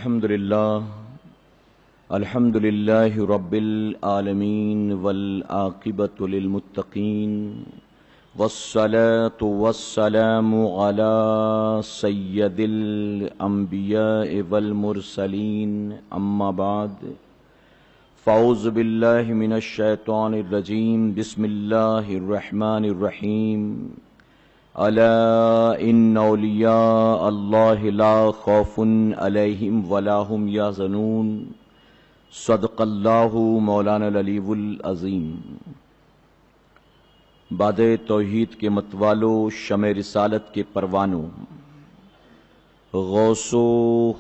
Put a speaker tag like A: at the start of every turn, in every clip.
A: الحمد للہ رب العالمین والعاقبۃ للمتقین والصلاة والسلام علی سید الانبیاء والمرسلین اما بعد فاعوذ باللہ من الشیطان الرجیم بسم اللہ الرحمن الرحیم الا ان اولیاء اللہ لا خوف علیہم ولا هم یحزنون صدق اللہ مولانا العلی العظیم۔ باد توحید کے متوالو، شمع رسالت کے پروانوں، غوث و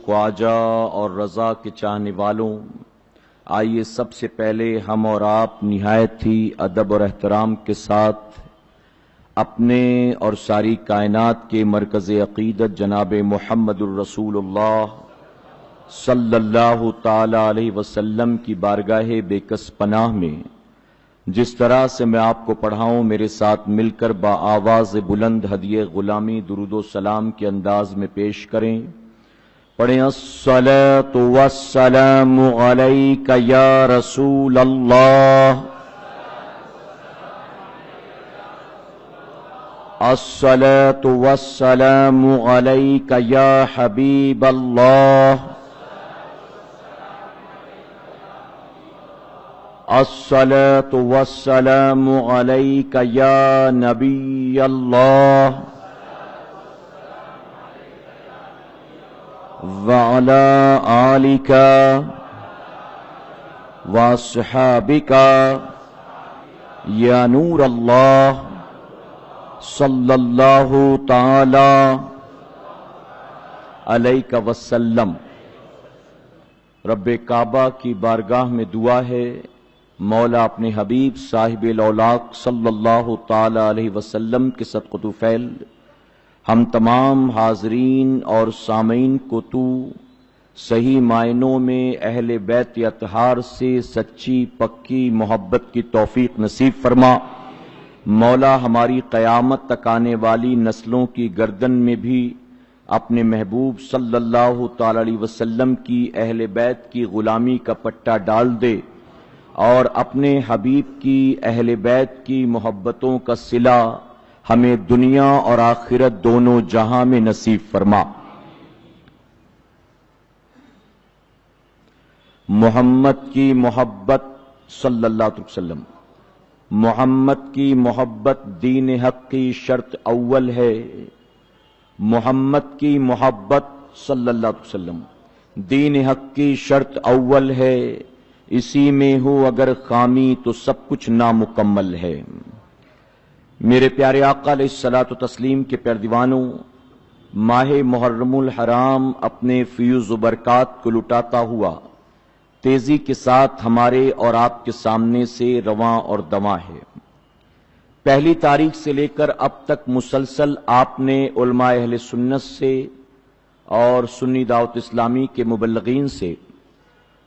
A: خواجہ اور رضا کے چاہنے والوں، آئیے سب سے پہلے ہم اور آپ نہایت ہی ادب اور احترام کے ساتھ اپنے اور ساری کائنات کے مرکز عقیدت جناب محمد الرسول اللہ صلی اللہ تعالی علیہ وسلم کی بارگاہ بے کس پناہ میں جس طرح سے میں آپ کو پڑھاؤں، میرے ساتھ مل کر بآواز بلند ہدیہ غلامی درود و سلام کے انداز میں پیش کریں۔ پڑھیں الصلاۃ والسلام علیک یا رسول اللہ، الصلاۃ والسلام علیک یا حبیب اللہ، الصلاۃ والسلام علیک یا نبی اللہ وعلی آلک واصحابک یا نور اللہ صلی اللہ تعالی علیہ وسلم۔ رب کعبہ کی بارگاہ میں دعا ہے، مولا اپنے حبیب صاحب الاولاق صلی اللہ تعالی علیہ وسلم کے صدقۃ فعل ہم تمام حاضرین اور سامعین کو تو صحیح معنوں میں اہل بیت اطہار سے سچی پکی محبت کی توفیق نصیب فرما۔ مولا ہماری قیامت تک آنے والی نسلوں کی گردن میں بھی اپنے محبوب صلی اللہ تعالی علیہ وسلم کی اہل بیت کی غلامی کا پٹا ڈال دے اور اپنے حبیب کی اہل بیت کی محبتوں کا صلہ ہمیں دنیا اور آخرت دونوں جہاں میں نصیب فرما۔ محمد کی محبت صلی اللہ علیہ وسلم، محمد کی محبت دین حق کی شرط اول ہے۔ محمد کی محبت صلی اللہ علیہ وسلم دین حق کی شرط اول ہے، اسی میں ہو اگر خامی تو سب کچھ نامکمل ہے۔ میرے پیارے آقا علیہ الصلوۃ والتسلیم کے پیارے دیوانوں، ماہ محرم الحرام اپنے فیوز و برکات کو لٹاتا ہوا تیزی کے ساتھ ہمارے اور آپ کے سامنے سے رواں اور دواں ہے۔ پہلی تاریخ سے لے کر اب تک مسلسل آپ نے علماء اہل سنت سے اور سنی دعوت اسلامی کے مبلغین سے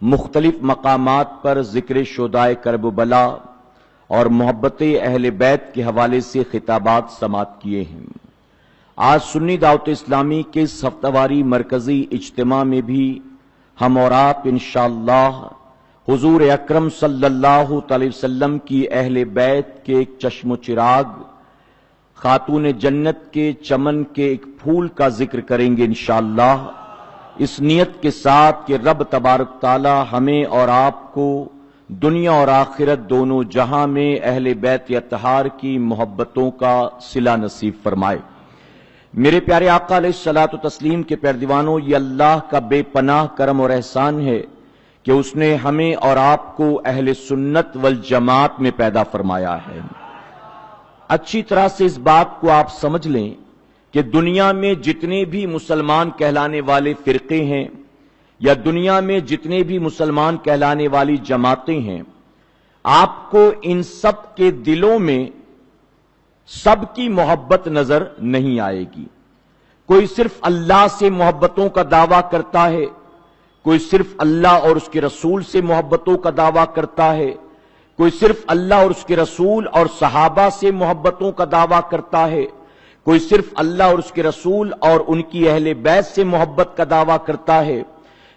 A: مختلف مقامات پر ذکر شہدائے کرب و بلا اور محبت اہل بیت کے حوالے سے خطابات سماعت کیے ہیں۔ آج سنی دعوت اسلامی کے اس ہفتہ واری مرکزی اجتماع میں بھی ہم اور آپ انشاءاللہ حضور اکرم صلی اللہ علیہ وسلم کی اہل بیت کے ایک چشم و چراغ، خاتون جنت کے چمن کے ایک پھول کا ذکر کریں گے انشاءاللہ، اس نیت کے ساتھ کہ رب تبارک تعالی ہمیں اور آپ کو دنیا اور آخرت دونوں جہاں میں اہل بیت اطہار کی محبتوں کا صلہ نصیب فرمائے۔ میرے پیارے آقا علیہ الصلوۃ والتسلیم کے پیارے دیوانوں، یہ اللہ کا بے پناہ کرم اور احسان ہے کہ اس نے ہمیں اور آپ کو اہل سنت والجماعت میں پیدا فرمایا ہے۔ اچھی طرح سے اس بات کو آپ سمجھ لیں کہ دنیا میں جتنے بھی مسلمان کہلانے والے فرقے ہیں یا دنیا میں جتنے بھی مسلمان کہلانے والی جماعتیں ہیں، آپ کو ان سب کے دلوں میں سب کی محبت نظر نہیں آئے گی۔ کوئی صرف اللہ سے محبتوں کا دعویٰ کرتا ہے، کوئی صرف اللہ اور اس کے رسول سے محبتوں کا دعویٰ کرتا ہے، کوئی صرف اللہ اور اس کے رسول اور صحابہ سے محبتوں کا دعویٰ کرتا ہے، کوئی صرف اللہ اور اس کے رسول اور ان کی اہل بیت سے محبت کا دعویٰ کرتا ہے،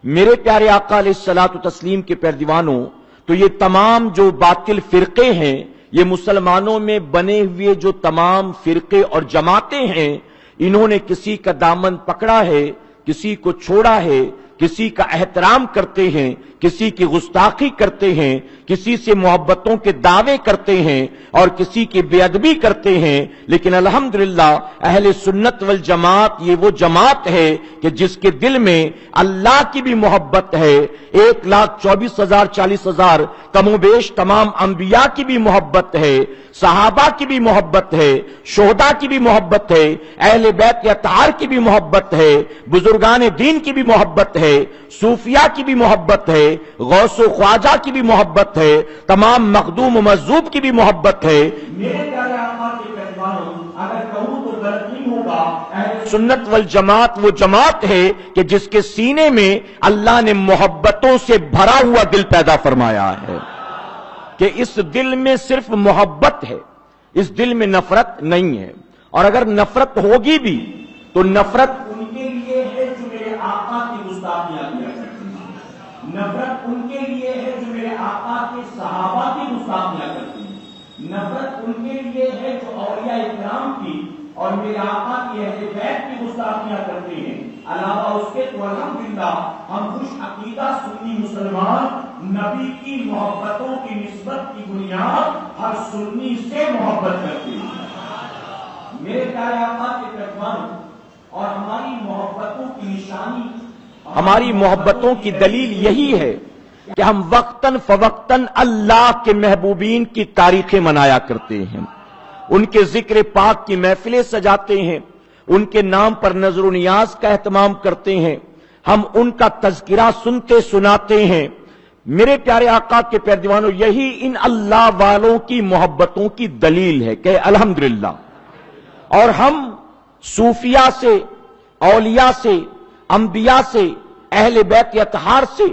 A: میرے پیارے آقا علیہ الصلوۃ والتسلیم کے پیروانوں، تو یہ تمام جو باطل فرقے ہیں، یہ مسلمانوں میں بنے ہوئے جو تمام فرقے اور جماعتیں ہیں، انہوں نے کسی کا دامن پکڑا ہے، کسی کو چھوڑا ہے، کسی کا احترام کرتے ہیں، کسی کی گستاخی کرتے ہیں، کسی سے محبتوں کے دعوے کرتے ہیں اور کسی کی بے ادبی کرتے ہیں، لیکن الحمدللہ اہل سنت والجماعت یہ وہ جماعت ہے کہ جس کے دل میں اللہ کی بھی محبت ہے، 1,24,000 40,000 کم و بیش تمام انبیاء کی بھی محبت ہے، صحابہ کی بھی محبت ہے، شہداء کی بھی محبت ہے، اہل بیت اطہار کی بھی محبت ہے، بزرگان دین کی بھی محبت ہے، صوفیاء کی بھی محبت ہے، غوث و خواجہ کی بھی محبت ہے، تمام مخدوم و مجذوب کی بھی محبت ہے۔ میرے پیارے آقا کے پیروانوں، اگر کہوں تو غلط نہیں ہوگا، اہل سنت والجماعت وہ جماعت ہے کہ جس کے سینے میں اللہ نے محبتوں سے بھرا ہوا دل پیدا فرمایا ہے، کہ اس دل میں صرف محبت ہے، اس دل میں نفرت نہیں ہے، اور اگر نفرت ہوگی بھی تو نفرت ان کے لیے ہے جو میرے آقا کی گستاخیاں کیا کرتے ہیں، نفرت ان کے لیے ہے جو میرے آقا کے صحابہ کی گستاخیاں کرتے ہیں، نفرت ان کے لیے ہے جو اولیاء اکرام کی اور میرے آقا کی اہل بیت کی گستاخیاں کرتے ہیں۔ علاوہ اس کے تو الحمدللہ ہم خوش عقیدہ سنی مسلمان نبی کی محبتوں کی نسبت کی بنیاد ہر سنی سے محبت کرتے ہیں۔ میرے پیارے آقا کے پیروانوں، اور ہماری محبتوں کی نشانی، ہماری محبتوں کی دلیل یہی ہے کہ ہم وقتاً فوقتاً اللہ کے محبوبین کی تاریخیں منایا کرتے ہیں، ان کے ذکر پاک کی محفلیں سجاتے ہیں، ان کے نام پر نظر و نیاز کا اہتمام کرتے ہیں، ہم ان کا تذکرہ سنتے سناتے ہیں۔ میرے پیارے آقا کے پیروانوں، یہی ان اللہ والوں کی محبتوں کی دلیل ہے کہ الحمدللہ، اور ہم صوفیاء سے، اولیاء سے، انبیاء سے، اہل بیت اطہار سے،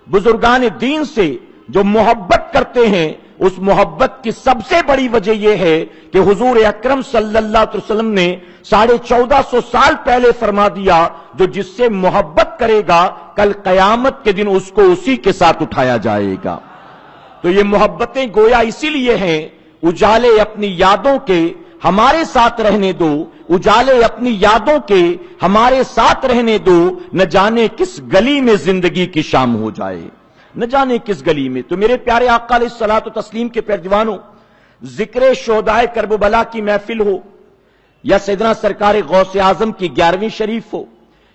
A: بزرگان دین سے جو محبت کرتے ہیں، اس محبت کی سب سے بڑی وجہ یہ ہے کہ حضور اکرم صلی اللہ علیہ وسلم نے 1450 سال پہلے فرما دیا، جو جس سے محبت کرے گا کل قیامت کے دن اس کو اسی کے ساتھ اٹھایا جائے گا۔ تو یہ محبتیں گویا اسی لیے ہیں، اجالے اپنی یادوں کے ہمارے ساتھ رہنے دو، اجالے اپنی یادوں کے ہمارے ساتھ رہنے دو، نہ جانے کس گلی میں زندگی کی شام ہو جائے، نہ جانے کس گلی میں۔ تو میرے پیارے آقا علیہ الصلوۃ والتسلیم کے پیروانوں، ذکر شہدائے کربلا کی محفل ہو، یا سیدنا سرکار غوث اعظم کی 11ویں شریف ہو،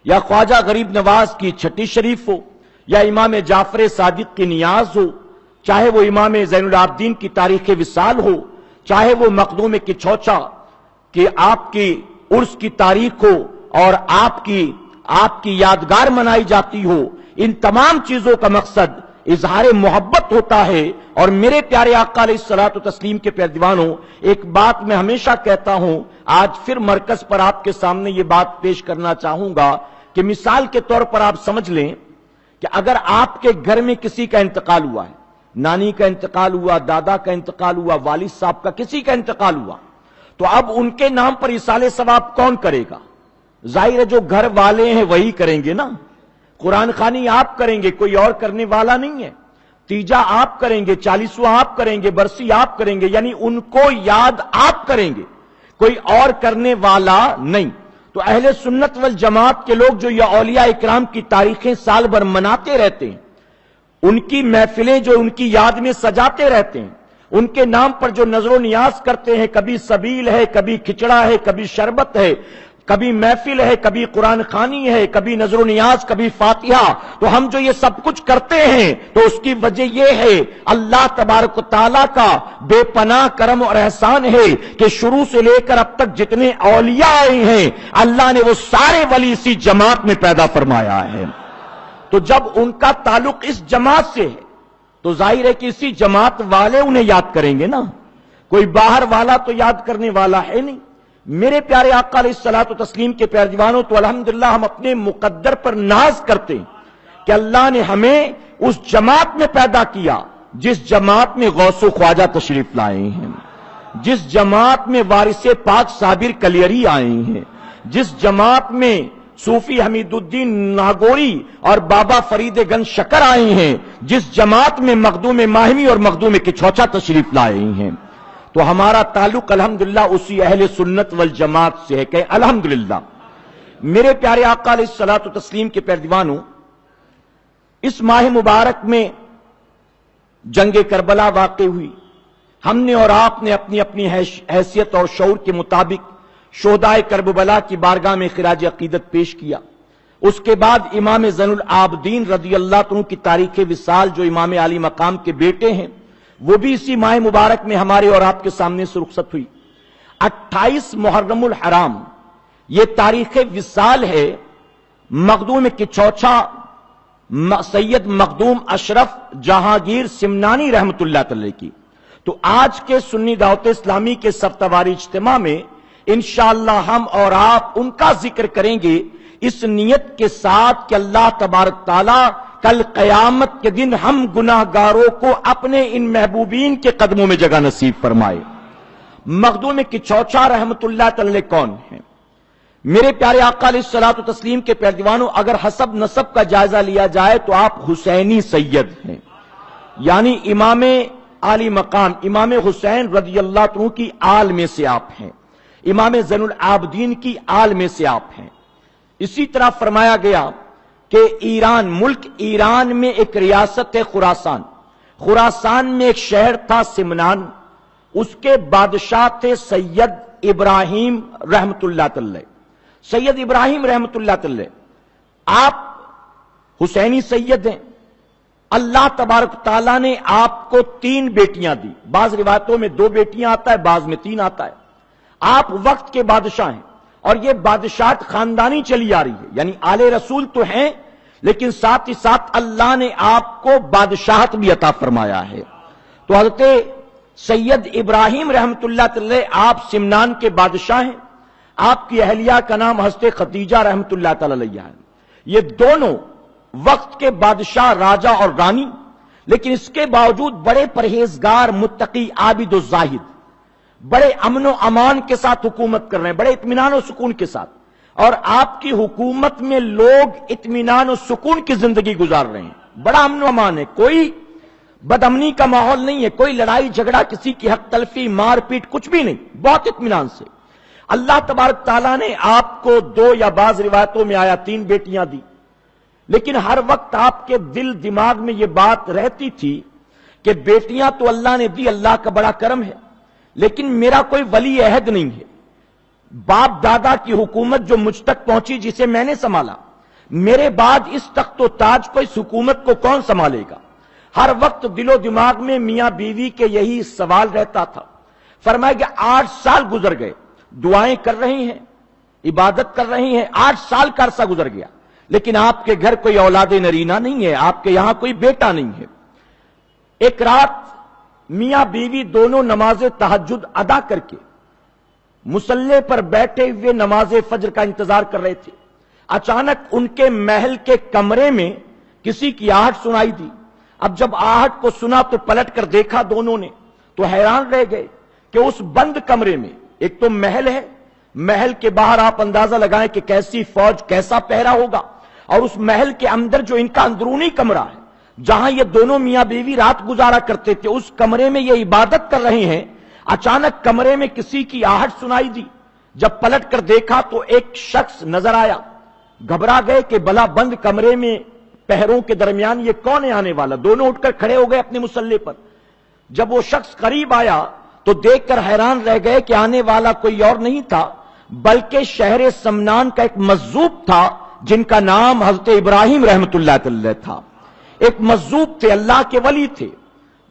A: یا خواجہ غریب نواز کی 6 شریف ہو، یا امام جعفر صادق کی نیاز ہو، چاہے وہ امام زین العابدین کی تاریخ وصال ہو، چاہے وہ مخدوم کی چوچا کہ آپ کی عرس کی تاریخ ہو اور آپ کی یادگار منائی جاتی ہو، ان تمام چیزوں کا مقصد اظہار محبت ہوتا ہے۔ اور میرے پیارے آقا علیہ الصلوۃ والتسلیم کے پیروانوں، ایک بات میں ہمیشہ کہتا ہوں، آج پھر مرکز پر آپ کے سامنے یہ بات پیش کرنا چاہوں گا کہ مثال کے طور پر آپ سمجھ لیں کہ اگر آپ کے گھر میں کسی کا انتقال ہوا ہے، نانی کا انتقال ہوا، دادا کا انتقال ہوا، والد صاحب کا کسی کا انتقال ہوا، تو اب ان کے نام پر ایصال ثواب کون کرے گا؟ ظاہر ہے جو گھر والے ہیں وہی کریں گے نا۔ قرآن خوانی آپ کریں گے، کوئی اور کرنے والا نہیں ہے، تیجا آپ کریں گے، 40واں آپ کریں گے، برسی آپ کریں گے، یعنی ان کو یاد آپ کریں گے، کوئی اور کرنے والا نہیں۔ تو اہل سنت والجماعت کے لوگ جو یہ اولیاء اکرام کی تاریخیں سال بھر مناتے رہتے ہیں، ان کی محفلیں جو ان کی یاد میں سجاتے رہتے ہیں، ان کے نام پر جو نظر و نیاز کرتے ہیں، کبھی سبیل ہے، کبھی کھچڑا ہے، کبھی شربت ہے، کبھی محفل ہے، کبھی قرآن خوانی ہے، کبھی نظر و نیاز، کبھی فاتحہ، تو ہم جو یہ سب کچھ کرتے ہیں تو اس کی وجہ یہ ہے اللہ تبارک و تعالیٰ کا بے پناہ کرم اور احسان ہے کہ شروع سے لے کر اب تک جتنے اولیاء آئے ہیں اللہ نے وہ سارے ولی اسی جماعت میں پیدا فرمایا ہے۔ تو جب ان کا تعلق اس جماعت سے ہے تو ظاہر ہے کہ اسی جماعت والے انہیں یاد کریں گے نا، کوئی باہر والا تو یاد کرنے والا ہے نہیں۔ میرے پیارے آقا علیہ الصلوۃ والتسلیم کے پیروانوں، تو الحمدللہ ہم اپنے مقدر پر ناز کرتے ہیں کہ اللہ نے ہمیں اس جماعت میں پیدا کیا جس جماعت میں غوث و خواجہ تشریف لائے ہیں، جس جماعت میں وارث پاک صابر کلیری آئے ہیں، جس جماعت میں صوفی حمیدالدین ناگوری اور بابا فرید گنج شکر آئے ہیں، جس جماعت میں مخدوم ماہمی اور مخدوم کچوچا تشریف لائے ہیں۔ تو ہمارا تعلق الحمدللہ اسی اہل سنت والجماعت سے ہے کہ الحمدللہ۔ میرے پیارے آقا علیہ الصلوۃ والتسلیم کے پیروانوں، اس ماہ مبارک میں جنگ کربلا واقع ہوئی۔ ہم نے اور آپ نے اپنی اپنی حیثیت اور شعور کے مطابق شہدائے کربلا کی بارگاہ میں خراج عقیدت پیش کیا۔ اس کے بعد امام زین العابدین رضی اللہ عنہ کی تاریخ وصال، جو امام عالی مقام کے بیٹے ہیں، وہ بھی اسی ماہ مبارک میں ہمارے اور آپ کے سامنے سے رخصت ہوئی۔ 28 محرم الحرام یہ تاریخ وصال ہے مخدوم کچوچا سید مخدوم اشرف جہانگیر سمنانی رحمت اللہ تعالی کی۔ تو آج کے سنی دعوت اسلامی کے سفتواری اجتماع میں انشاءاللہ ہم اور آپ ان کا ذکر کریں گے، اس نیت کے ساتھ کہ اللہ تبارک تعالی کل قیامت کے دن ہم گناہگاروں کو اپنے ان محبوبین کے قدموں میں جگہ نصیب فرمائے۔ مخدوم کچوچا رحمت اللہ تعالی کون ہیں؟ میرے پیارے آقا علیہ الصلوۃ والتسلیم کے پیروانوں، اگر حسب نسب کا جائزہ لیا جائے تو آپ حسینی سید ہیں، یعنی امام عالی مقام امام حسین رضی اللہ عنہ کی آل میں سے آپ ہیں، امام زین العابدین کی آل میں سے آپ ہیں۔ اسی طرح فرمایا گیا کہ ایران، ملک ایران میں ایک ریاست ہے خراسان، خراسان میں ایک شہر تھا سمنان، اس کے بادشاہ تھے سید ابراہیم رحمت اللہ تعالی، سید ابراہیم رحمت اللہ تعالی۔ آپ حسینی سید ہیں۔ اللہ تبارک تعالیٰ نے آپ کو 3 بیٹیاں دی، بعض روایتوں میں 2 بیٹیاں آتا ہے، بعض میں 3 آتا ہے۔ آپ وقت کے بادشاہ ہیں، اور یہ بادشاہت خاندانی چلی آ رہی ہے، یعنی آل رسول تو ہیں لیکن ساتھ ہی ساتھ اللہ نے آپ کو بادشاہت بھی عطا فرمایا ہے۔ تو حضرت سید ابراہیم رحمت اللہ تعالی آپ سمنان کے بادشاہ ہیں۔ آپ کی اہلیہ کا نام حضرت خدیجہ رحمت اللہ تعالی علیہ ہے۔ یہ دونوں وقت کے بادشاہ، راجہ اور رانی، لیکن اس کے باوجود بڑے پرہیزگار، متقی، عابد و زاہد، بڑے امن و امان کے ساتھ حکومت کر رہے ہیں، بڑے اطمینان و سکون کے ساتھ۔ اور آپ کی حکومت میں لوگ اطمینان و سکون کی زندگی گزار رہے ہیں، بڑا امن و امان ہے، کوئی بدامنی کا ماحول نہیں ہے، کوئی لڑائی جھگڑا، کسی کی حق تلفی، مار پیٹ، کچھ بھی نہیں، بہت اطمینان سے۔ اللہ تبارک تعالیٰ نے آپ کو 2 یا بعض روایتوں میں آیا 3 بیٹیاں دی، لیکن ہر وقت آپ کے دل دماغ میں یہ بات رہتی تھی کہ بیٹیاں تو اللہ نے دی، اللہ کا بڑا کرم ہے، لیکن میرا کوئی ولی عہد نہیں ہے۔ باپ دادا کی حکومت جو مجھ تک پہنچی، جسے میں نے سنبھالا، میرے بعد اس تخت و تاج کو، اس حکومت کو کون سنبھالے گا؟ ہر وقت دل و دماغ میں میاں بیوی کے یہی سوال رہتا تھا۔ فرمایا کہ 8 سال گزر گئے، دعائیں کر رہی ہیں، عبادت کر رہی ہیں، 8 سال کا عرصہ گزر گیا، لیکن آپ کے گھر کوئی اولاد نرینہ نہیں ہے، آپ کے یہاں کوئی بیٹا نہیں ہے۔ ایک رات میاں بیوی دونوں نماز تہجد ادا کر کے مصلی پر بیٹھے ہوئے نماز فجر کا انتظار کر رہے تھے۔ اچانک ان کے محل کے کمرے میں کسی کی آہٹ سنائی دی۔ اب جب آہٹ کو سنا تو پلٹ کر دیکھا دونوں نے، تو حیران رہ گئے کہ اس بند کمرے میں، ایک تو محل ہے، محل کے باہر آپ اندازہ لگائیں کہ کیسی فوج، کیسا پہرا ہوگا، اور اس محل کے اندر جو ان کا اندرونی کمرہ ہے، جہاں یہ دونوں میاں بیوی رات گزارا کرتے تھے، اس کمرے میں یہ عبادت کر رہے ہیں۔ اچانک کمرے میں کسی کی آہٹ سنائی دی۔ جب پلٹ کر دیکھا تو ایک شخص نظر آیا۔ گھبرا گئے کہ بلا بند کمرے میں پہروں کے درمیان یہ کون ہے آنے والا؟ دونوں اٹھ کر کھڑے ہو گئے اپنے مصلی پر۔ جب وہ شخص قریب آیا تو دیکھ کر حیران رہ گئے کہ آنے والا کوئی اور نہیں تھا بلکہ شہر سمنان کا ایک مجذوب تھا، جن کا نام حضرت ابراہیم رحمت اللہ تعالی تھا۔ ایک مجذوب تھے، اللہ کے ولی تھے،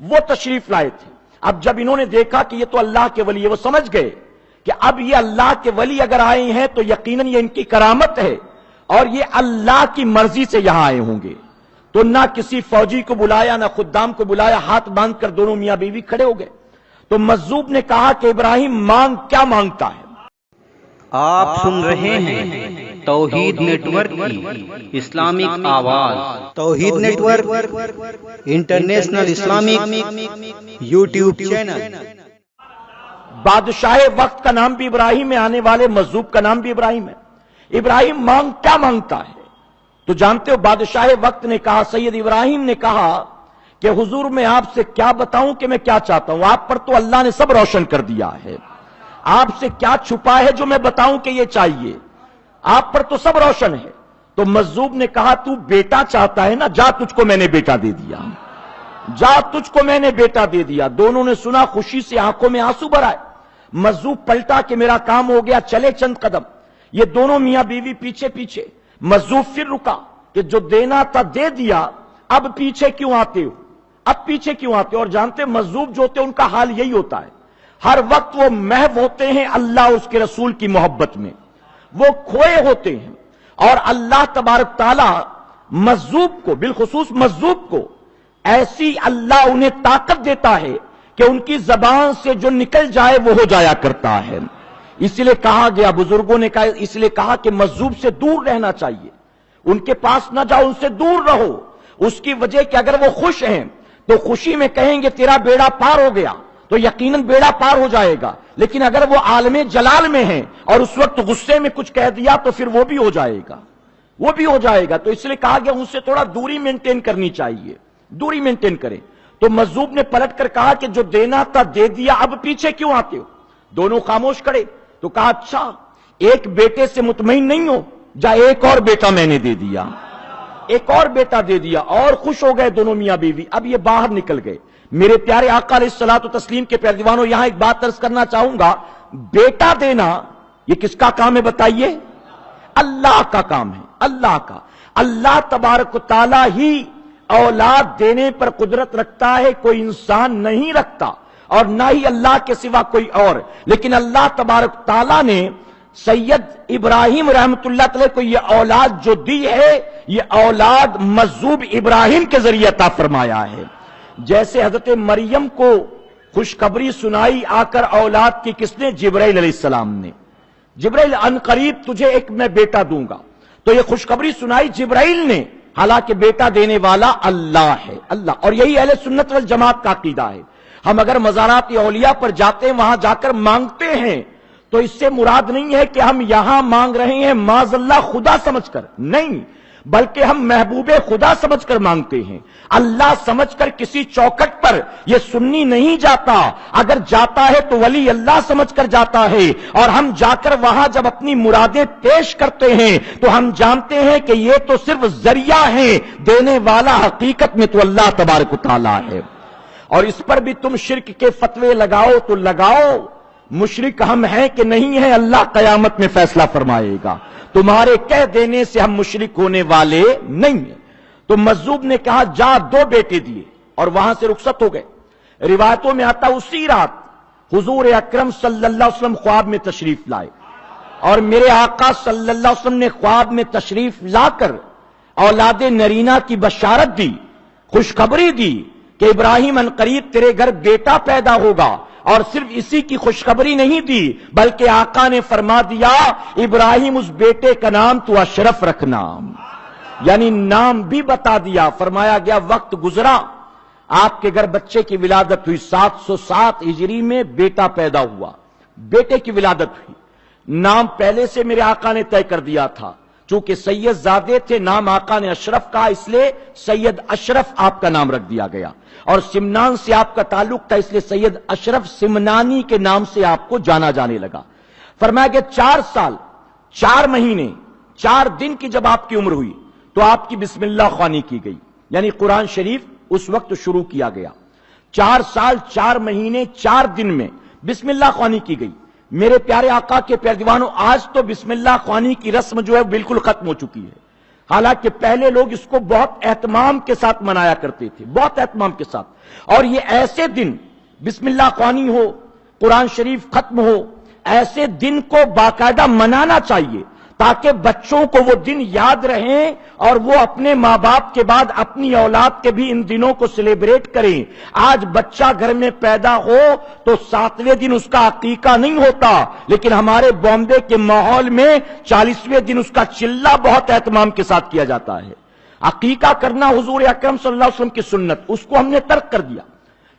A: وہ تشریف لائے تھے۔ اب جب انہوں نے دیکھا کہ یہ تو اللہ کے ولی ہے، وہ سمجھ گئے کہ اب یہ اللہ کے ولی اگر آئے ہیں تو یقیناً یہ ان کی کرامت ہے اور یہ اللہ کی مرضی سے یہاں آئے ہوں گے۔ تو نہ کسی فوجی کو بلایا، نہ خدام کو بلایا، ہاتھ باندھ کر دونوں میاں بیوی کھڑے ہو گئے۔ تو مجذوب نے کہا کہ ابراہیم مانگ، کیا مانگتا ہے؟
B: آپ سن رہے ہیں توحید نیٹ ورک کی اسلامک آواز۔ Tauheed network international Islamic YouTube channel.
A: بادشاہ وقت کا نام بھی ابراہیم ہے، آنے والے مجذوب کا نام بھی ابراہیم ہے۔ ابراہیم کیا مانگتا ہے؟ تو جانتے ہو بادشاہ وقت نے کہا، سید ابراہیم نے کہا کہ حضور میں آپ سے کیا بتاؤں کہ میں کیا چاہتا ہوں، آپ پر تو اللہ نے سب روشن کر دیا ہے، آپ سے کیا چھپا ہے جو میں بتاؤں کہ یہ چاہیے، آپ پر تو سب روشن ہے۔ تو مجذوب نے کہا تو بیٹا چاہتا ہے نا، جا تجھ کو میں نے بیٹا دے دیا، جا تجھ کو میں نے بیٹا دے دیا۔ دونوں نے سنا، خوشی سے آنکھوں میں آنسو بھر آئے۔ مجذوب پلٹا کہ میرا کام ہو گیا، چلے چند قدم، یہ دونوں میاں بیوی پیچھے پیچھے۔ مجذوب پھر رکا کہ جو دینا تھا دے دیا، اب پیچھے کیوں آتے ہو، اب پیچھے کیوں آتے ہو؟ اور جانتے مجذوب جو ہوتے ہیں ان کا حال یہی ہوتا ہے، ہر وقت وہ محو ہوتے ہیں اللہ اس کے رسول کی محبت میں، وہ کھوئے ہوتے ہیں۔ اور اللہ تبارک تعالی مجذوب کو، بالخصوص مجذوب کو، ایسی اللہ انہیں طاقت دیتا ہے کہ ان کی زبان سے جو نکل جائے وہ ہو جایا کرتا ہے۔ اس لیے کہا گیا، بزرگوں نے کہا، اس لیے کہا کہ مجذوب سے دور رہنا چاہیے، ان کے پاس نہ جاؤ، ان سے دور رہو۔ اس کی وجہ کہ اگر وہ خوش ہیں تو خوشی میں کہیں گے تیرا بیڑا پار ہو گیا تو یقیناً بیڑا پار ہو جائے گا، لیکن اگر وہ عالم جلال میں ہیں اور اس وقت غصے میں کچھ کہہ دیا تو پھر وہ بھی ہو جائے گا، وہ بھی ہو جائے گا۔ تو اس لیے کہا گیا ان سے تھوڑا دوری مینٹین کرنی چاہیے، دوری مینٹین کریں۔ تو مجذوب نے پلٹ کر کہا کہ جو دینا تھا دے دیا، اب پیچھے کیوں آتے ہو؟ دونوں خاموش کھڑے۔ تو کہا اچھا ایک بیٹے سے مطمئن نہیں ہو، جا ایک اور بیٹا میں نے دے دیا، ایک اور بیٹا دے دیا، اور خوش ہو گئے دونوں میاں بیوی۔ اب یہ باہر نکل گئے۔ میرے پیارے آقا علیہ الصلوۃ والتسلیم کے پیارے دیوانوں، یہاں ایک بات عرض کرنا چاہوں گا، بیٹا دینا یہ کس کا کام ہے بتائیے؟ اللہ کا کام ہے، اللہ کا۔ اللہ تبارک و تعالی ہی اولاد دینے پر قدرت رکھتا ہے، کوئی انسان نہیں رکھتا، اور نہ ہی اللہ کے سوا کوئی اور۔ لیکن اللہ تبارک تعالی نے سید ابراہیم رحمت اللہ تعالی کو یہ اولاد جو دی ہے، یہ اولاد مجذوب ابراہیم کے ذریعے عطا فرمایا ہے۔ جیسے حضرت مریم کو خوشخبری سنائی آ کر اولاد کی، کس نے؟ جبرائیل علیہ السلام نے۔ جبرائیل ان قریب تجھے ایک میں بیٹا دوں گا، تو یہ خوشخبری سنائی جبرائیل نے، حالانکہ بیٹا دینے والا اللہ ہے، اللہ۔ اور یہی اہل سنت والجماعت کا عقیدہ ہے۔ ہم اگر مزارات اولیاء پر جاتے ہیں، وہاں جا کر مانگتے ہیں، تو اس سے مراد نہیں ہے کہ ہم یہاں مانگ رہے ہیں معاذ اللہ خدا سمجھ کر، نہیں، بلکہ ہم محبوب خدا سمجھ کر مانگتے ہیں، اللہ سمجھ کر کسی چوکٹ پر یہ سنی نہیں جاتا، اگر جاتا ہے تو ولی اللہ سمجھ کر جاتا ہے، اور ہم جا کر وہاں جب اپنی مرادیں پیش کرتے ہیں تو ہم جانتے ہیں کہ یہ تو صرف ذریعہ ہے، دینے والا حقیقت میں تو اللہ تبارک و تعالی ہے۔ اور اس پر بھی تم شرک کے فتوے لگاؤ تو لگاؤ، مشرک ہم ہیں کہ نہیں ہیں اللہ قیامت میں فیصلہ فرمائے گا، تمہارے کہہ دینے سے ہم مشرک ہونے والے نہیں ہیں۔ تو مجذوب نے کہا جا، دو بیٹے دیے اور وہاں سے رخصت ہو گئے۔ روایتوں میں آتا اسی رات حضور اکرم صلی اللہ علیہ وسلم خواب میں تشریف لائے، اور میرے آقا صلی اللہ علیہ وسلم نے خواب میں تشریف لا کر اولاد نرینہ کی بشارت دی، خوشخبری دی کہ ابراہیم عنقریب تیرے گھر بیٹا پیدا ہوگا۔ اور صرف اسی کی خوشخبری نہیں دی، بلکہ آقا نے فرما دیا ابراہیم اس بیٹے کا نام تو اشرف رکھنا، یعنی نام بھی بتا دیا۔ فرمایا گیا وقت گزرا، آپ کے گھر بچے کی ولادت ہوئی، 707 ہجری میں بیٹا پیدا ہوا، بیٹے کی ولادت ہوئی۔ نام پہلے سے میرے آقا نے طے کر دیا تھا، چونکہ سید زادے تھے، نام آقا نے اشرف کہا، اس لیے سید اشرف آپ کا نام رکھ دیا گیا، اور سمنان سے آپ کا تعلق تھا، اس لیے سید اشرف سمنانی کے نام سے آپ کو جانا جانے لگا۔ فرمایا کہ 4 سال 4 مہینے 4 دن کی جب آپ کی عمر ہوئی تو آپ کی بسم اللہ خوانی کی گئی، یعنی قرآن شریف اس وقت شروع کیا گیا۔ 4 سال 4 مہینے 4 دن میں بسم اللہ خوانی کی گئی۔ میرے پیارے آقا کے پیارے دیوانوں، آج تو بسم اللہ خوانی کی رسم جو ہے بالکل ختم ہو چکی ہے، حالانکہ پہلے لوگ اس کو بہت اہتمام کے ساتھ منایا کرتے تھے، بہت اہتمام کے ساتھ۔ اور یہ ایسے دن بسم اللہ خوانی ہو، قرآن شریف ختم ہو، ایسے دن کو باقاعدہ منانا چاہیے تاکہ بچوں کو وہ دن یاد رہیں اور وہ اپنے ماں باپ کے بعد اپنی اولاد کے بھی ان دنوں کو سیلیبریٹ کریں۔ آج بچہ گھر میں پیدا ہو تو 7ویں دن اس کا عقیقہ نہیں ہوتا، لیکن ہمارے بامبے کے ماحول میں 40ویں دن اس کا چلہ بہت اہتمام کے ساتھ کیا جاتا ہے۔ عقیقہ کرنا حضور اکرم صلی اللہ علیہ وسلم کی سنت، اس کو ہم نے ترک کر دیا۔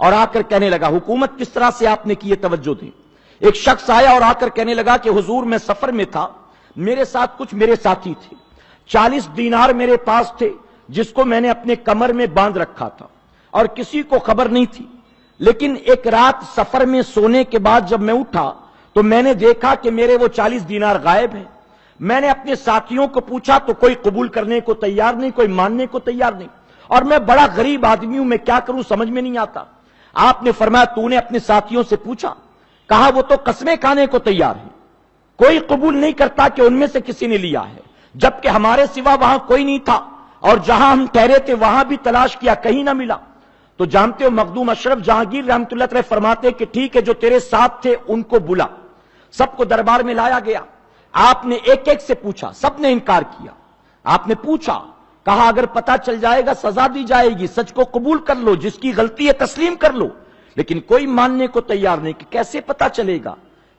A: اور آ کر کہنے لگا حکومت کس طرح سے آپ نے کی ہے توجہ دیں. ایک شخص آیا اور آ کر کہنے لگا کہ حضور میں سفر میں تھا, میرے ساتھ کچھ میرے ساتھی تھے, 40 دینار میرے پاس تھے جس کو میں نے اپنے کمر میں باندھ رکھا تھا اور کسی کو خبر نہیں تھی. لیکن ایک رات سفر میں سونے کے بعد جب میں اٹھا تو میں نے دیکھا کہ میرے وہ 40 دینار غائب ہیں. میں نے اپنے ساتھیوں کو پوچھا تو کوئی قبول کرنے کو تیار نہیں, کوئی ماننے کو تیار نہیں, اور میں بڑا غریب آدمی ہوں, میں کیا کروں سمجھ میں نہیں آتا. آپ نے فرمایا تو نے اپنے ساتھیوں سے پوچھا؟ کہا وہ تو قسمیں کھانے کو تیار ہے, کوئی قبول نہیں کرتا کہ ان میں سے کسی نے لیا ہے, جبکہ ہمارے سوا وہاں کوئی نہیں تھا اور جہاں ہم ٹھہرے تھے وہاں بھی تلاش کیا کہیں نہ ملا. تو جانتے ہو مخدوم اشرف جہانگیر رحمۃ اللہ علیہ فرماتے کہ ٹھیک ہے جو تیرے ساتھ تھے ان کو بلا. سب کو دربار میں لایا گیا, آپ نے ایک ایک سے پوچھا, سب نے انکار کیا. آپ نے پوچھا, کہا اگر پتہ چل جائے گا سزا دی جائے گی, سچ کو قبول کر لو, جس کی غلطی ہے تسلیم کر لو. لیکن کوئی ماننے کو تیار نہیں کہ کیسے پتہ چلے گا,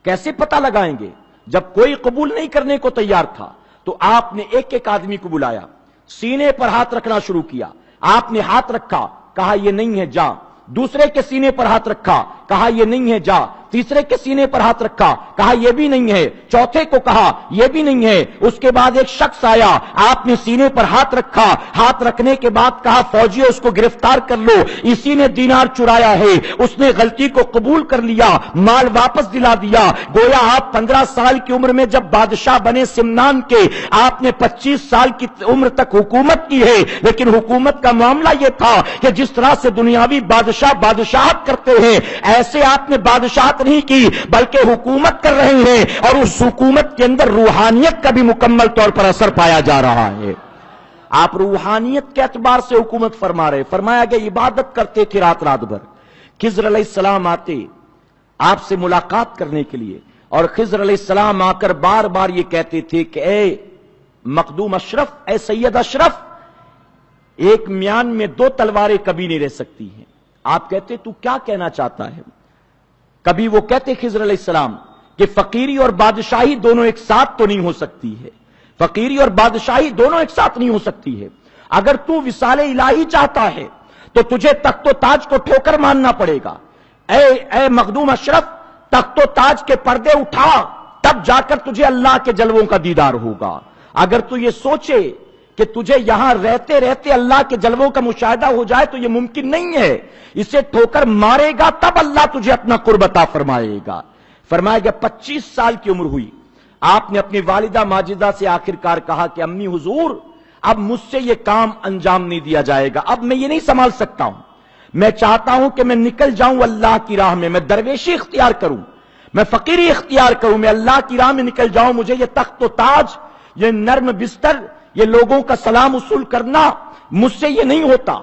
A: کیسے پتہ لگائیں گے. جب کوئی قبول نہیں کرنے کو تیار تھا تو آپ نے ایک ایک آدمی کو بلایا, سینے پر ہاتھ رکھنا شروع کیا. آپ نے ہاتھ رکھا, کہا یہ نہیں ہے جا. دوسرے کے سینے پر ہاتھ رکھا, کہا یہ نہیں ہے جا. تیسرے کے سینے پر ہاتھ رکھا, کہا یہ بھی نہیں ہے. چوتھے کو کہا یہ بھی نہیں ہے. اس کے بعد ایک شخص آیا, آپ نے سینے پر ہاتھ رکھا, ہاتھ رکھنے کے بعد کہا فوجیوں اس کو گرفتار کر لو, اسی نے دینار چرایا ہے, اس نے غلطی کو قبول کر لیا, مال واپس دلا دیا. گویا آپ 15 سال کی عمر میں جب بادشاہ بنے سمنان کے, آپ نے 25 سال کی عمر تک حکومت کی ہے, لیکن حکومت کا معاملہ یہ تھا کہ جس طرح سے دنیاوی بادشاہت کرتے ہیں ایسے آپ نے بادشاہت نہیں کی بلکہ حکومت کر رہے ہیں, اور اس حکومت کے اندر روحانیت کا بھی مکمل طور پر اثر پایا جا رہا ہے. آپ روحانیت کے اعتبار سے حکومت فرما رہے. فرمایا گیا عبادت کرتے تھے رات رات بھر. خضر علیہ السلام آتے آپ سے ملاقات کرنے کے لیے, اور خضر علیہ السلام آ کر بار بار یہ کہتے تھے کہ اے مخدوم اشرف, اے سید اشرف, ایک میان میں 2 تلواریں کبھی نہیں رہ سکتی ہیں. آپ کہتے تو کیا کہنا چاہتا ہے؟ کبھی وہ کہتے خضر علیہ السلام کہ فقیری اور بادشاہی دونوں ایک ساتھ تو نہیں ہو سکتی ہے, فقیری اور بادشاہی دونوں ایک ساتھ نہیں ہو سکتی ہے. اگر تو وصال الہی چاہتا ہے تو تجھے تخت و تاج کو ٹھوکر ماننا پڑے گا. اے مخدوم اشرف, تخت و تاج کے پردے اٹھا, تب جا کر تجھے اللہ کے جلووں کا دیدار ہوگا. اگر تو یہ سوچے کہ تجھے یہاں رہتے رہتے اللہ کے جلووں کا مشاہدہ ہو جائے تو یہ ممکن نہیں ہے. اسے ٹھوکر مارے گا تب اللہ تجھے اپنا قرب عطا فرمائے گا. فرمایا گیا 25 سال کی عمر ہوئی, آپ نے اپنی والدہ ماجدہ سے آخرکار کہا کہ امی حضور اب مجھ سے یہ کام انجام نہیں دیا جائے گا, اب میں یہ نہیں سنبھال سکتا ہوں. میں چاہتا ہوں کہ میں نکل جاؤں اللہ کی راہ میں درویشی اختیار کروں, میں فقیری اختیار کروں, میں اللہ کی راہ میں نکل جاؤں. مجھے یہ تخت و تاج, یہ نرم بستر, یہ لوگوں کا سلام وصول کرنا مجھ سے یہ نہیں ہوتا.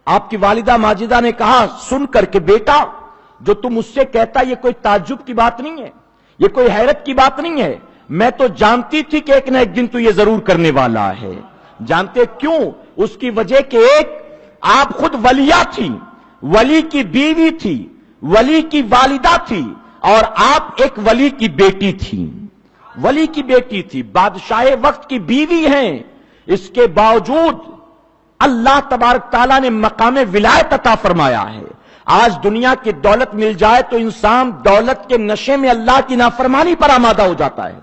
A: آپ کی والدہ ماجدہ نے کہا سن کر کہ بیٹا جو تم مجھ سے کہتا یہ کوئی تعجب کی بات نہیں ہے, یہ کوئی حیرت کی بات نہیں ہے. میں تو جانتی تھی کہ ایک نہ ایک دن تو یہ ضرور کرنے والا ہے. جانتے کیوں؟ اس کی وجہ کہ ایک آپ خود ولیہ تھی, ولی کی بیوی تھی, ولی کی والدہ تھی, اور آپ ایک ولی کی بیٹی تھی, ولی کی بیٹی تھی, بادشاہ وقت کی بیوی ہیں. اس کے باوجود اللہ تبارک تعالیٰ نے مقام ولایت عطا فرمایا ہے. آج دنیا کی دولت مل جائے تو انسان دولت کے نشے میں اللہ کی نافرمانی پر آمادہ ہو جاتا ہے.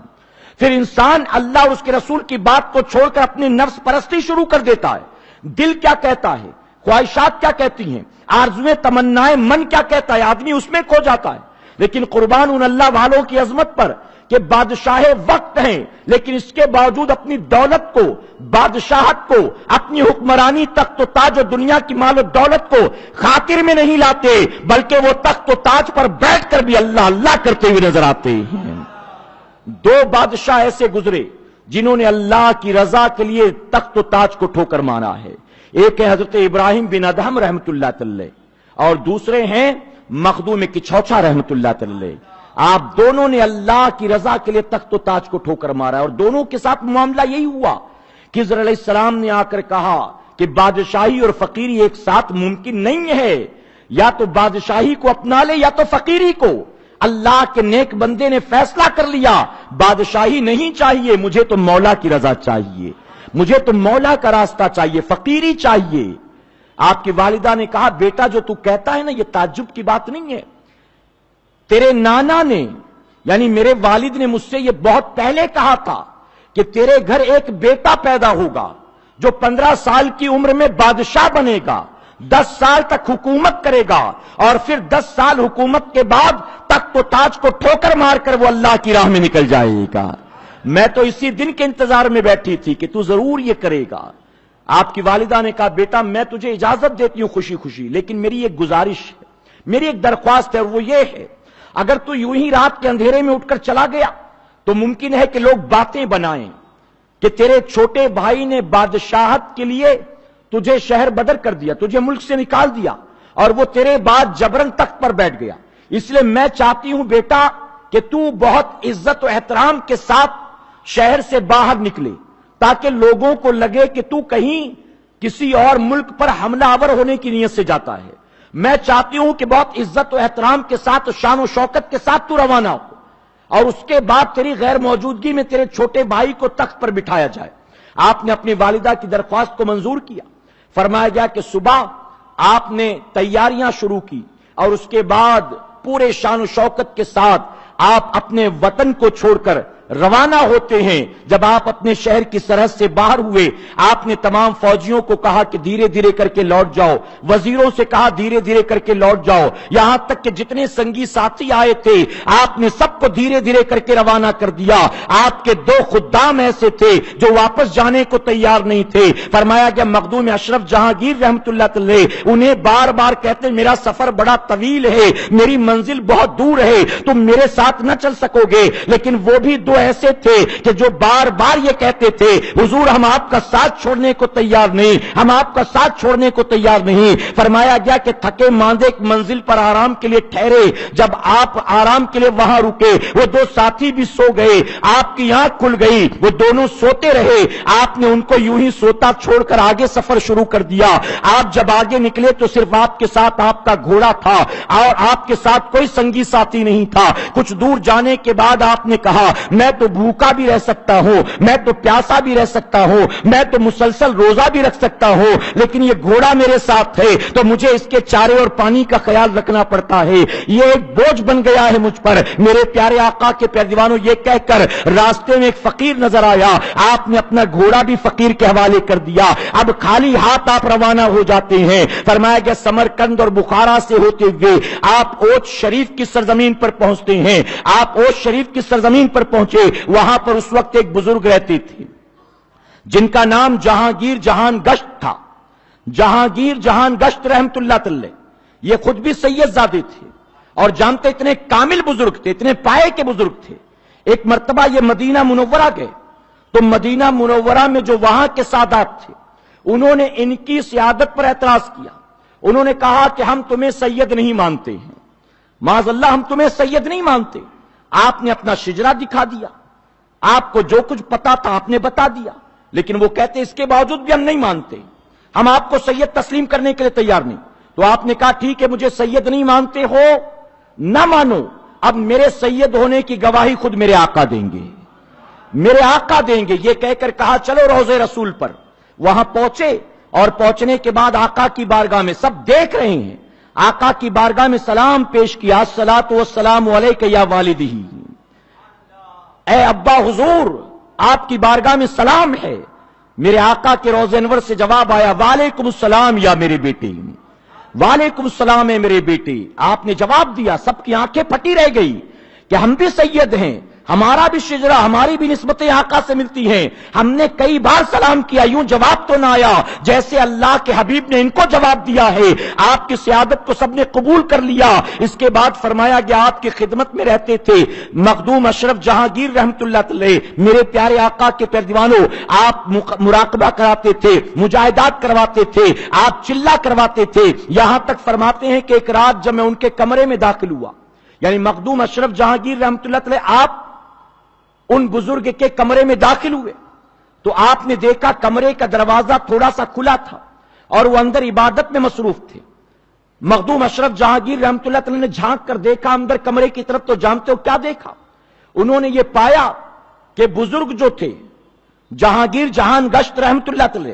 A: پھر انسان اللہ اور اس کے رسول کی بات کو چھوڑ کر اپنی نفس پرستی شروع کر دیتا ہے. دل کیا کہتا ہے, خواہشات کیا کہتی ہیں, آرزویں تمنائیں, من کیا کہتا ہے, آدمی اس میں کھو جاتا ہے. لیکن قربان ان اللہ والوں کی عظمت پر کہ بادشاہ وقت ہیں لیکن اس کے باوجود اپنی دولت کو, بادشاہت کو, اپنی حکمرانی, تخت و تاج اور دنیا کی مال و دولت کو خاطر میں نہیں لاتے بلکہ وہ تخت و تاج پر بیٹھ کر بھی اللہ اللہ کرتے ہوئے نظر آتے ہیں. 2 بادشاہ ایسے گزرے جنہوں نے اللہ کی رضا کے لیے تخت و تاج کو ٹھوکر مارا ہے. ایک ہے حضرت ابراہیم بن ادہم رحمت اللہ علیہ, اور دوسرے ہیں مخدوم کچھوچا رحمت اللہ علیہ. آپ دونوں نے اللہ کی رضا کے لیے تخت و تاج کو ٹھوکر مارا, اور دونوں کے ساتھ معاملہ یہی ہوا. خضر علیہ السلام نے آ کر کہا کہ بادشاہی اور فقیری ایک ساتھ ممکن نہیں ہے, یا تو بادشاہی کو اپنا لے یا تو فقیری کو. اللہ کے نیک بندے نے فیصلہ کر لیا بادشاہی نہیں چاہیے, مجھے تو مولا کی رضا چاہیے, مجھے تو مولا کا راستہ چاہیے, فقیری چاہیے. آپ کی والدہ نے کہا بیٹا جو تو کہتا ہے نا یہ تعجب کی بات نہیں ہے، تیرے نانا نے یعنی میرے والد نے مجھ سے یہ بہت پہلے کہا تھا کہ تیرے گھر ایک بیٹا پیدا ہوگا جو 15 سال کی عمر میں بادشاہ بنے گا، 10 سال تک حکومت کرے گا، اور پھر 10 سال حکومت کے بعد تخت و تاج کو ٹھوکر مار کر وہ اللہ کی راہ میں نکل جائے گا۔ میں تو اسی دن کے انتظار میں بیٹھی تھی کہ تو ضرور یہ کرے گا۔ آپ کی والدہ نے کہا بیٹا میں تجھے اجازت دیتی ہوں خوشی خوشی، لیکن میری ایک گزارش ہے، میری ایک درخواست ہے، اور وہ یہ ہے اگر تو یوں ہی رات کے اندھیرے میں اٹھ کر چلا گیا تو ممکن ہے کہ لوگ باتیں بنائیں کہ تیرے چھوٹے بھائی نے بادشاہت کے لیے تجھے شہر بدر کر دیا، تجھے ملک سے نکال دیا، اور وہ تیرے بعد جبرن تخت پر بیٹھ گیا۔ اس لیے میں چاہتی ہوں بیٹا کہ تو بہت عزت و احترام کے ساتھ شہر سے باہر نکلے تاکہ لوگوں کو لگے کہ تو کہیں کسی اور ملک پر حملہ آور ہونے کی نیت سے جاتا ہے۔ میں چاہتی ہوں کہ بہت عزت و احترام کے ساتھ، شان و شوکت کے ساتھ تو روانہ ہو، اور اس کے بعد تیری غیر موجودگی میں تیرے چھوٹے بھائی کو تخت پر بٹھایا جائے۔ آپ نے اپنی والدہ کی درخواست کو منظور کیا۔ فرمایا گیا کہ صبح آپ نے تیاریاں شروع کی اور اس کے بعد پورے شان و شوکت کے ساتھ آپ اپنے وطن کو چھوڑ کر روانہ ہوتے ہیں۔ جب آپ اپنے شہر کی سرحد سے باہر ہوئے آپ نے تمام فوجیوں کو کہا کہ دھیرے دھیرے کر کے لوٹ جاؤ، وزیروں سے کہا دھیرے دھیرے کر کے لوٹ جاؤ، یہاں تک کہ جتنے سنگی ساتھی آئے تھے آپ نے سب کو دھیرے دھیرے کر کے روانہ کر دیا۔ آپ کے 2 خدام ایسے تھے جو واپس جانے کو تیار نہیں تھے۔ فرمایا کہ مخدوم اشرف جہانگیر رحمت اللہ علیہ انہیں بار بار کہتے میرا سفر بڑا طویل ہے، میری منزل بہت دور ہے، تم میرے ساتھ نہ چل سکو گے، لیکن وہ بھی 2 ایسے تھے کہ جو بار بار یہ کہتے تھے حضور ہم آپ کا ساتھ چھوڑنے کو تیار نہیں، ہم آپ کا ساتھ چھوڑنے کو تیار نہیں۔ فرمایا گیا کہ تھکے ماندے ایک منزل پر آرام کے لیے ٹھہرے، جب آپ آرام کے لیے وہاں رکے وہ 2 ساتھی بھی سو گئے، آپ کی آنکھ کھل گئی، وہ دونوں سوتے رہے، آپ نے ان کو یوں ہی سوتا چھوڑ کر آگے سفر شروع کر دیا۔ آپ جب آگے نکلے تو صرف آپ کے ساتھ آپ کا گھوڑا تھا اور آپ کے ساتھ کوئی سنگی ساتھی نہیں تھا۔ کچھ دور جانے کے بعد آپ نے کہا میں تو بھوکا بھی رہ سکتا ہوں، میں تو پیاسا بھی رہ سکتا ہوں، میں تو مسلسل روزہ بھی رکھ سکتا ہوں، لیکن یہ گھوڑا میرے ساتھ ہے تو مجھے اس کے چارے اور پانی کا خیال رکھنا پڑتا ہے، یہ ایک بوجھ بن گیا ہے مجھ پر۔ میرے پیارے آقا کے پیارے دیوانوں یہ کہہ کر راستے میں ایک فقیر نظر آیا، آپ نے اپنا گھوڑا بھی فقیر کے حوالے کر دیا۔ اب خالی ہاتھ آپ روانہ ہو جاتے ہیں۔ فرمایا کہ سمرقند اور بخارا سے ہوتے ہوئے آپ اوچ شریف کی سرزمین پر پہنچتے ہیں۔ آپ اوچ شریف کی سرزمین پر پہنچے، وہاں پر اس وقت ایک بزرگ رہتے تھے جن کا نام جہانگیر جہان گشت تھا۔ جہانگیر جہان گشت رحمت اللہ علیہ یہ خود بھی سید زادے تھے اور جانتے اتنے کامل بزرگ تھے، اتنے پائے کے بزرگ تھے۔ ایک مرتبہ یہ مدینہ منورہ گئے تو مدینہ منورہ میں جو وہاں کے سادات تھے انہوں نے ان کی سیادت پر اعتراض کیا۔ انہوں نے کہا کہ ہم تمہیں سید نہیں مانتے ہیں، معاذ اللہ ہم تمہیں سید نہیں مانتے۔ آپ نے اپنا شجرا دکھا دیا، آپ کو جو کچھ پتا تھا آپ نے بتا دیا، لیکن وہ کہتے اس کے باوجود بھی ہم نہیں مانتے، ہم آپ کو سید تسلیم کرنے کے لیے تیار نہیں۔ تو آپ نے کہا ٹھیک ہے مجھے سید نہیں مانتے ہو، نہ مانو، اب میرے سید ہونے کی گواہی خود میرے آقا دیں گے، میرے آقا دیں گے۔ یہ کہہ کر کہا چلو روضہ رسول پر۔ وہاں پہنچے اور پہنچنے کے بعد آقا کی بارگاہ میں سب دیکھ رہے ہیں، آقا کی بارگاہ میں سلام پیش کیا، الصلاۃ والسلام علیک یا والدی، اے ابا حضور آپ کی بارگاہ میں سلام ہے۔ میرے آقا کے روضہ انور سے جواب آیا وعلیکم السلام یا میرے بیٹے، وعلیکم السلام ہے میرے بیٹے۔ آپ نے جواب دیا، سب کی آنکھیں پھٹی رہ گئی کہ ہم بھی سید ہیں، ہمارا بھی شجرا، ہماری بھی نسبتیں آقا سے ملتی ہیں، ہم نے کئی بار سلام کیا، یوں جواب تو نہ آیا جیسے اللہ کے حبیب نے ان کو جواب دیا ہے۔ آپ کی سیادت کو سب نے قبول کر لیا۔ اس کے بعد فرمایا گیا آپ کی خدمت میں رہتے تھے مخدوم اشرف جہانگیر رحمت اللہ علیہ، میرے پیارے آقا کے پیارے دیوانوں، آپ مراقبہ کراتے تھے، مجاہدات کرواتے تھے، آپ چلہ کرواتے تھے، یہاں تک فرماتے ہیں کہ ایک رات جب میں ان کے کمرے میں داخل ہوا، یعنی مخدوم اشرف جہانگیر رحمت اللہ علیہ آپ ان بزرگ کے کمرے میں داخل ہوئے تو آپ نے دیکھا کمرے کا دروازہ تھوڑا سا کھلا تھا اور وہ اندر عبادت میں مصروف تھے۔ مخدوم اشرف جہانگیر رحمت اللہ علیہ نے جھانک کر دیکھا اندر کمرے کی طرف، تو جانتے ہو کیا دیکھا؟ انہوں نے یہ پایا کہ بزرگ جو تھے جہانگیر جہان گشت رحمت اللہ علیہ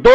A: 2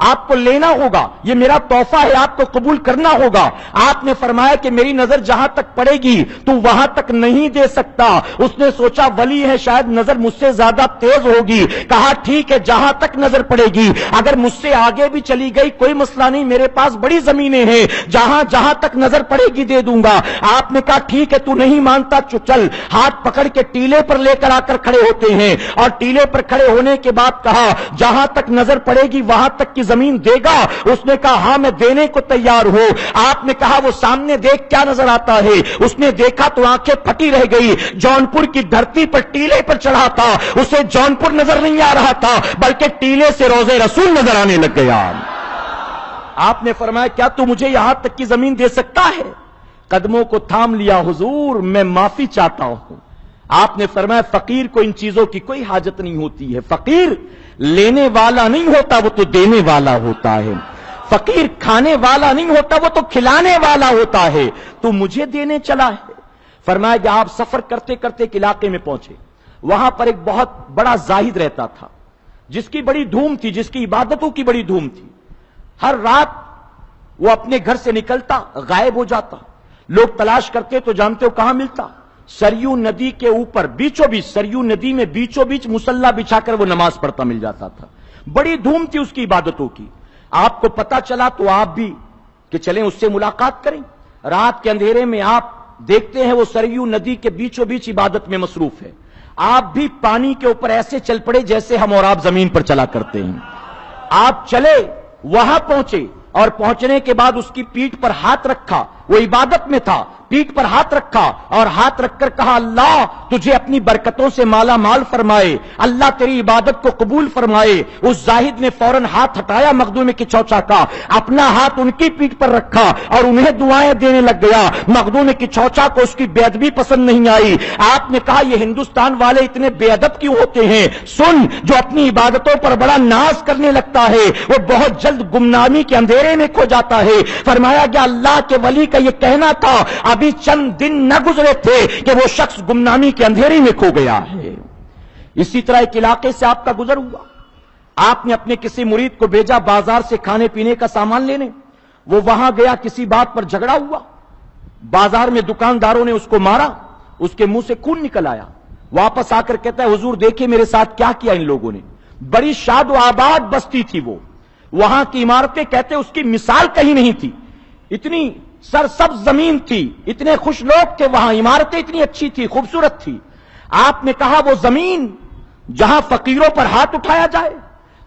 A: آپ کو لینا ہوگا, یہ میرا تحفہ ہے, آپ کو قبول کرنا ہوگا. آپ نے فرمایا کہ میری نظر جہاں تک پڑے گی تو وہاں تک نہیں دے سکتا. اس نے سوچا ولی ہے, شاید نظر مجھ سے زیادہ تیز ہوگی. کہا ٹھیک ہے, جہاں تک نظر پڑے گی, اگر مجھ سے آگے بھی چلی گئی کوئی مسئلہ نہیں, میرے پاس بڑی زمینیں ہیں, جہاں جہاں تک نظر پڑے گی دے دوں گا. آپ نے کہا ٹھیک ہے, تو نہیں مانتا چل. ہاتھ پکڑ کے ٹیلے پر لے کر آ کر کھڑے ہوتے ہیں, اور ٹیلے پر کھڑے ہونے کے بعد کہا جہاں تک نظر پڑے گی وہاں تک کی زمین دے گا؟ اس نے کہا ہاں میں دینے کو تیار ہوں. آپ نے کہا وہ سامنے دیکھ کیا نظر آتا ہے؟ اس نے دیکھا تو آنکھیں پھٹی رہ گئی. جونپور کی دھرتی پر ٹیلے پر چڑھا تھا, اسے جونپور نظر نہیں آ رہا تھا بلکہ ٹیلے سے روضے رسول نظر آنے لگ گیا. آپ نے فرمایا کیا تو مجھے یہاں تک کی زمین دے سکتا ہے؟ قدموں کو تھام لیا, حضور میں معافی چاہتا ہوں. آپ نے فرمایا فقیر کو ان چیزوں کی کوئی حاجت نہیں ہوتی ہے. فقیر لینے والا نہیں ہوتا, وہ تو دینے والا ہوتا ہے. فقیر کھانے والا نہیں ہوتا, وہ تو کھلانے والا ہوتا ہے. تو مجھے دینے چلا ہے. فرمایا کہ آپ سفر کرتے کرتے ایک علاقے میں پہنچے, وہاں پر ایک بہت بڑا زاہد رہتا تھا جس کی بڑی دھوم تھی, جس کی عبادتوں کی بڑی دھوم تھی. ہر رات وہ اپنے گھر سے نکلتا, غائب ہو جاتا. لوگ تلاش کرتے تو جانتے ہو کہاں ملتا؟ سریو ندی کے اوپر بیچوں بیچ, سریو ندی میں بیچوں بیچ مصلی بچھا کر وہ نماز پڑھتا مل جاتا تھا. بڑی دھوم تھی اس کی عبادتوں کی. آپ کو پتا چلا تو آپ بھی کہ چلیں اس سے ملاقات کریں. رات کے اندھیرے میں آپ دیکھتے ہیں وہ سریو ندی کے بیچوں بیچ عبادت میں مصروف ہے. آپ بھی پانی کے اوپر ایسے چل پڑے جیسے ہم اور آپ زمین پر چلا کرتے ہیں. آپ چلے, وہاں پہنچے, اور پہنچنے کے بعد اس کی پیٹھ پر ہاتھ رکھا, وہ عبادت میں تھا, پیٹھ پر ہاتھ رکھا اور ہاتھ رکھ کر کہا اللہ تجھے اپنی برکتوں سے مالا مال فرمائے, اللہ تیری عبادت کو قبول فرمائے. اس زاہد نے فوراً ہاتھ ہٹایا مخدوم کی چوچا کا, اپنا ہاتھ ان کی پیٹھ پر رکھا اور انہیں دعائیں دینے لگ گیا. مخدوم کی چوچا کو اس کی بے ادبی پسند نہیں آئی. آپ نے کہا یہ ہندوستان والے اتنے بے ادب کیوں ہوتے ہیں؟ سن, جو اپنی عبادتوں پر بڑا ناز کرنے لگتا ہے وہ بہت جلد گمنامی کے اندھیرے میں کھو جاتا ہے. فرمایا کہ اللہ کے ولی کا یہ کہنا تھا ابھی چند دن نہ گزرے تھے کہ وہ شخص گمنامی کے اندھیرے میں کھو گیا ہے. اسی طرح ایک علاقے سے آپ کا گزر ہوا, آپ نے اپنے کسی مرید کو بھیجا بازار سے کھانے پینے کا سامان لینے. وہ وہاں گیا, کسی بات پر جھگڑا ہوا, بازار میں دکانداروں نے اس کو مارا, اس کے منہ سے خون نکل آیا. واپس آ کر کہتا ہے حضور دیکھیں میرے ساتھ کیا کیا ان لوگوں نے. بڑی شاد و آباد بستی تھی وہ, وہاں کی عمارتیں کہتے اس کی مثال کہیں نہیں تھی. اتنی سرسبز زمین تھی, اتنے خوش لوگ تھے وہاں, عمارتیں اتنی اچھی تھی, خوبصورت تھی. آپ نے کہا وہ زمین جہاں فقیروں پر ہاتھ اٹھایا جائے,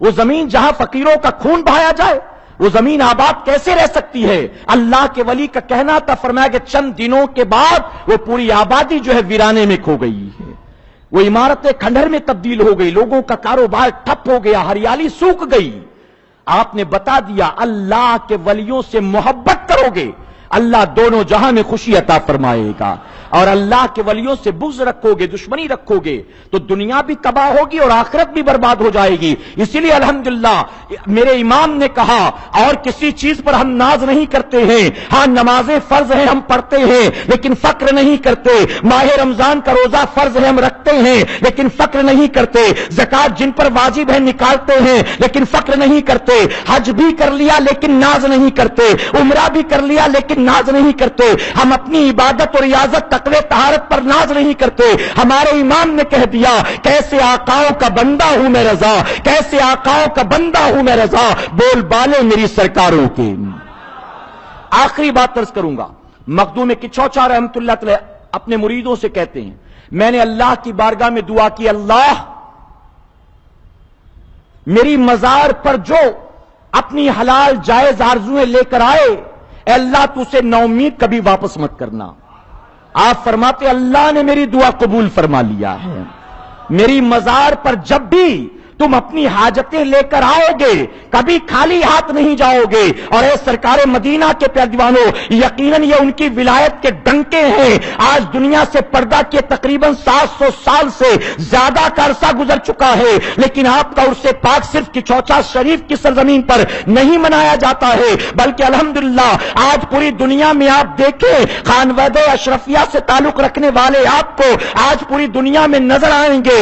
A: وہ زمین جہاں فقیروں کا خون بہایا جائے, وہ زمین آباد کیسے رہ سکتی ہے؟ اللہ کے ولی کا کہنا تھا. فرمایا کہ چند دنوں کے بعد وہ پوری آبادی جو ہے ویرانے میں کھو گئی ہے. وہ عمارتیں کھنڈر میں تبدیل ہو گئی, لوگوں کا کاروبار ٹھپ ہو گیا, ہریالی سوکھ گئی. آپ نے بتا دیا اللہ کے ولیوں سے محبت کرو گے اللہ دونوں جہاں میں خوشی عطا فرمائے گا, اور اللہ کے ولیوں سے بغض رکھو گے, دشمنی رکھو گے تو دنیا بھی تباہ ہوگی اور آخرت بھی برباد ہو جائے گی. اسی لیے الحمدللہ میرے امام نے کہا اور کسی چیز پر ہم ناز نہیں کرتے ہیں, ہاں نمازیں فرض ہیں ہم پڑھتے ہیں لیکن فقر نہیں کرتے, ماہ رمضان کا روزہ فرض ہے ہم رکھتے ہیں لیکن فقر نہیں کرتے, زکات جن پر واجب ہے نکالتے ہیں لیکن فقر نہیں کرتے, حج بھی کر لیا لیکن ناز نہیں کرتے, عمرہ بھی کر لیا لیکن ناز نہیں کرتے, ہم اپنی عبادت اور ریاضت تقوی طہارت پر ناز نہیں کرتے. ہمارے امام نے کہہ دیا کیسے آقاؤں کا بندہ ہوں میں رضا, کیسے آقاؤں کا بندہ ہوں میں رضا, بول بالے میری سرکاروں کے. آخری بات عرض کروں گا, مخدوم کی چوچا رحمت اللہ تعالی اپنے مریدوں سے کہتے ہیں میں نے اللہ کی بارگاہ میں دعا کی اللہ میری مزار پر جو اپنی حلال جائز آرزویں لے کر آئے اے اللہ تو اسے نا امید کبھی واپس مت کرنا. آپ فرماتے اللہ نے میری دعا قبول فرما لیا ہے. میری مزار پر جب بھی تم اپنی حاجتیں لے کر آؤ گے کبھی خالی ہاتھ نہیں جاؤ گے. اور اے سرکار مدینہ کے پیارے دیوانوں, یقیناً یہ ان کی ولایت کے ڈنکے ہیں. آج دنیا سے پردہ کیے تقریباً 700 سال سے زیادہ کا عرصہ گزر چکا ہے, لیکن آپ کا عرص پاک صرف کچوچا شریف کی سرزمین پر نہیں منایا جاتا ہے بلکہ الحمدللہ آج پوری دنیا میں آپ دیکھیں خانوادہ اشرفیہ سے تعلق رکھنے والے آپ کو آج پوری دنیا میں نظر آئیں گے.